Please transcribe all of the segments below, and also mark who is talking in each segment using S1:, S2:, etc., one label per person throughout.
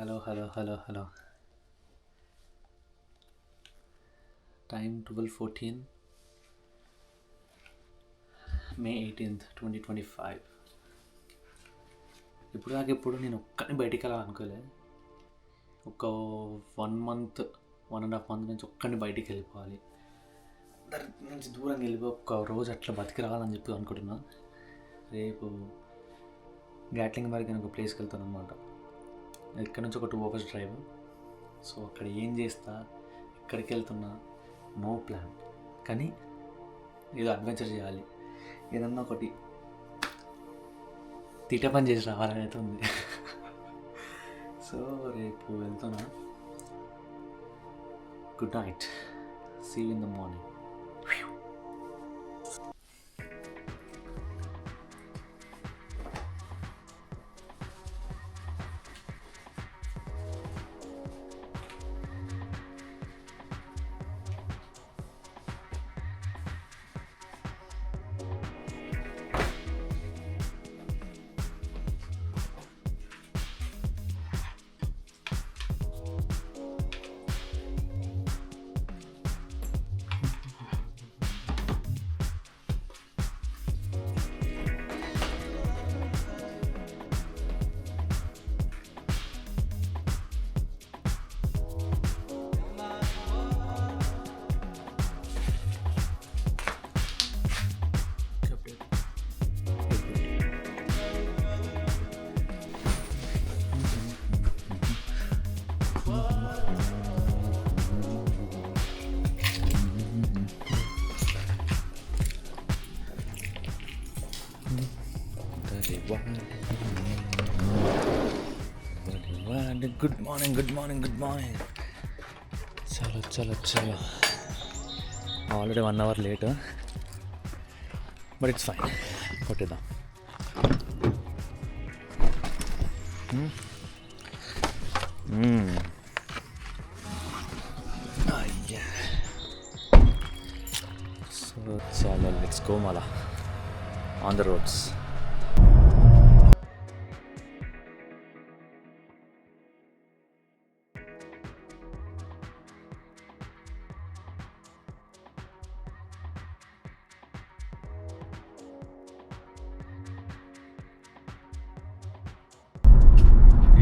S1: Hello. Time 12:14, May 18th, 2025. ఇప్పుడు నేను ఒక్కని బయటికి వెళ్ళాలనుకోలే. ఒక 1 month, 1.5 month నుంచి ఒక్కడిని బయటికి వెళ్ళిపోవాలి. అందరి నుంచి దూరంగా వెళ్ళిపోయి ఒక రోజు అట్లా బతికి రావాలని చెప్పి అనుకుంటున్నా. రేపు గ్యాట్లింగ్బర్గ్ అని ఒక ప్లేస్కి వెళ్తాను అనమాట. ఇక్కడ నుంచి ఒక 2 hours డ్రైవ్. సో అక్కడ ఏం చేస్తా, ఎక్కడికి వెళ్తున్నా, నో ప్లాన్. కానీ ఏదో అడ్వెంచర్ చేయాలి, ఏదన్నా ఒకటి తీట పని చేసి రావాలని అయితే ఉంది. సో రేపు వెళ్తున్నా. Good night, see you in the morning. Good morning. చలో already 1 hour late, but it's fine. కొట్టేద్దాం. సో చలో లెట్స్ గో మళ్ళా ఆన్ ద రోడ్స్.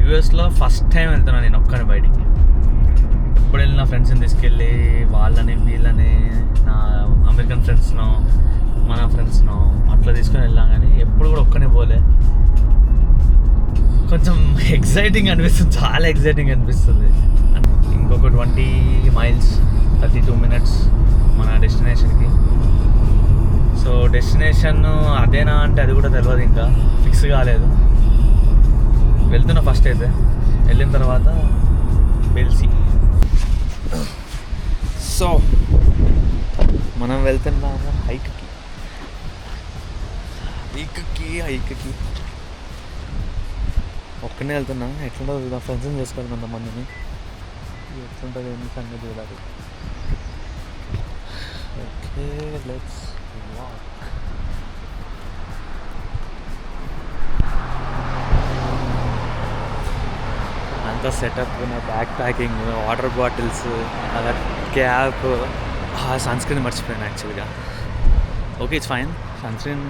S1: యూఎస్లో ఫస్ట్ టైం వెళ్తున్నాను నేను ఒక్కని బయటికి. ఎప్పుడు వెళ్ళిన ఫ్రెండ్స్ని తీసుకెళ్ళి వాళ్ళని వీళ్ళని, నా అమెరికన్ ఫ్రెండ్స్నో మన ఫ్రెండ్స్నో అట్లా తీసుకొని వెళ్ళాం, కానీ ఎప్పుడు కూడా ఒక్కనే పోలే. కొంచెం ఎగ్జైటింగ్ అనిపిస్తుంది, చాలా ఎగ్జైటింగ్ అనిపిస్తుంది. ఇంకొక 20 miles 32 minutes మన డెస్టినేషన్కి. సో డెస్టినేషన్ అదేనా అంటే అది కూడా తెలియదు, ఇంకా ఫిక్స్ కాలేదు. వెళ్తున్నా ఫస్ట్ అయితే, వెళ్ళిన తర్వాత వెల్సి. సో మనం వెళ్తున్నాము హైక్కి. ఒక్కనే వెళ్తున్నా. ఎట్లుంటుంది నా ఫ్రెండ్స్ని చేసుకోవాలి, కొంతమందిని. ఎట్లుంటుంది ఏమి సంగతి చూడాలి. Okay let's walk. అంతా సెటప్, నా బ్యాగ్ ప్యాకింగ్, వాటర్ బాటిల్స్, అలా క్యాప్, సన్ స్క్రీన్ మర్చిపోయాను యాక్చువల్గా. Okay it's fine, sunscreen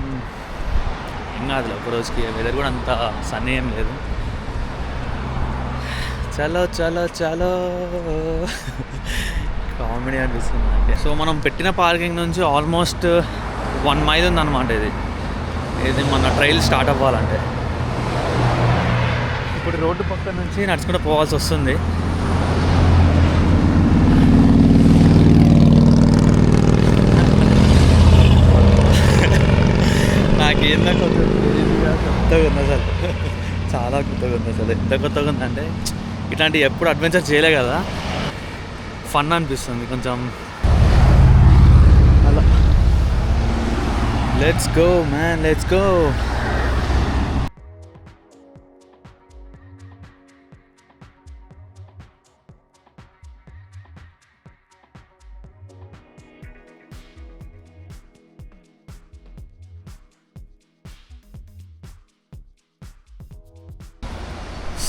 S1: ఏం కాదులే. ఒక రోజుకి వెదర్ కూడా అంత సన్నీ ఏం లేదు. చలో కామెడీ అనిపిస్తుంది అంటే. సో మనం పెట్టిన పార్కింగ్ నుంచి ఆల్మోస్ట్ 1 mile ఉందన్నమాట. ఇది మన ట్రైల్ స్టార్ట్ అవ్వాలంటే. ఇప్పుడు రోడ్డు పక్క నుంచి నడుచుకుంటూ పోవాల్సి వస్తుంది. నాకేందా కొత్తగా ఉంది అసలు, చాలా కొత్తగా ఉంది అసలు. ఎంత కొత్తగా ఉందంటే ఇట్లాంటివి ఎప్పుడు అడ్వెంచర్ చేయలే కదా, ఫన్ అనిపిస్తుంది కొంచెం అలా. Let's go man, let's go.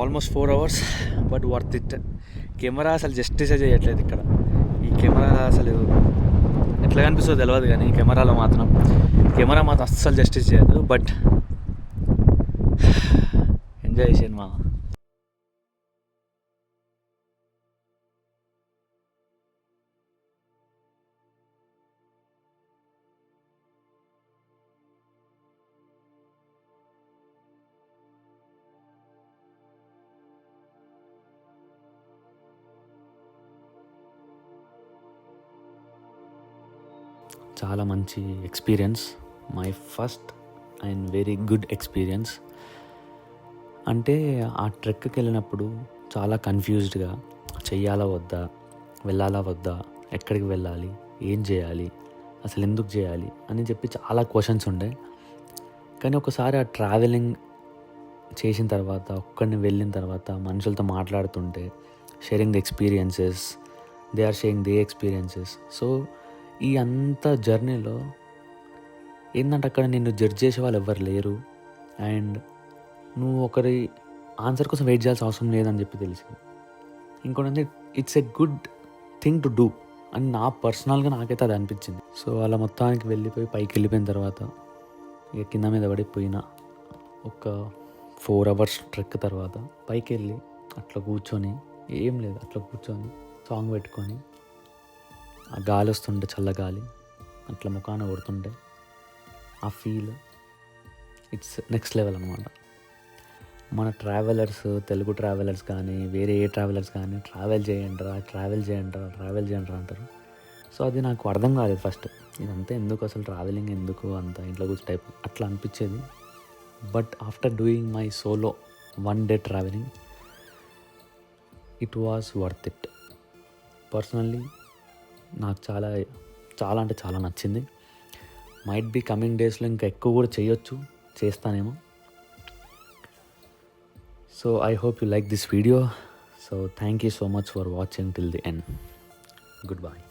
S1: Almost 4 hours, but worth it. Camera అసలు జస్టిసే చేయట్లేదు ఇక్కడ. ఈ కెమెరా అసలు ఎట్లా కనిపిస్తుందో తెలియదు, కానీ కెమెరా మాత్రం అస్సలు జస్టిస్ చేయదు. బట్ ఎంజాయ్ చేసాను మా. చాలా మంచి experience, my first and very good experience. అంటే ఆ ట్రెక్కి వెళ్ళినప్పుడు చాలా కన్ఫ్యూజ్డ్గా, చెయ్యాలా వద్దా, వెళ్ళాలా వద్దా, ఎక్కడికి వెళ్ళాలి, ఏం చేయాలి, అసలు ఎందుకు చేయాలి అని చెప్పి చాలా క్వశ్చన్స్ ఉండే. కానీ ఒకసారి ఆ ట్రావెలింగ్ చేసిన తర్వాత, ఒక్కడిని వెళ్ళిన తర్వాత, మనుషులతో మాట్లాడుతుంటే, sharing the experiences, they are sharing the experiences. So ఈ అంత జర్నీలో ఏంటంటే అక్కడ నిన్ను జడ్జ్ చేసే వాళ్ళు ఎవ్వరు లేరు, అండ్ నువ్వు ఒకరి ఆన్సర్ కోసం వెయిట్ చేయాల్సిన అవసరం లేదని చెప్పి తెలిసింది. ఇంకోటి it's a good thing to do అని పర్సనల్గా నాకైతే అది అనిపించింది. సో అలా మొత్తానికి పైకి వెళ్ళిపోయిన తర్వాత ఇక కింద మీద పడిపోయిన ఒక 4 hours ట్రెక్ తర్వాత పైకి వెళ్ళి అట్లా కూర్చొని, ఏం లేదు అట్లా కూర్చొని సాంగ్ పెట్టుకొని, ఆ గాలి వస్తుంటే, చల్లగాలి అట్లా ముఖాన కొడుతుంటే ఆ ఫీల్ ఇట్స్ నెక్స్ట్ లెవెల్ అనమాట. మన తెలుగు ట్రావెలర్స్ కానీ, వేరే ఏ ట్రావెలర్స్ కానీ ట్రావెల్ చేయండి అంటారు. సో అది నాకు అర్థం కాలేదు ఫస్ట్. ఇదంతా ఎందుకు, అసలు ట్రావెలింగ్ ఎందుకు, అంత ఇంట్లో కూర్చో టైప్ అట్లా అనిపించేది. But after doing my solo 1 day travelling, it was worth it. Personally నాకు చాలా అంటే చాలా నచ్చింది. మైట్ బీ కమింగ్ డేస్లో ఇంకా ఎక్కువ కూడా చేస్తానేమో. So I hope you like this video. So thank you so much for watching till the end. Goodbye.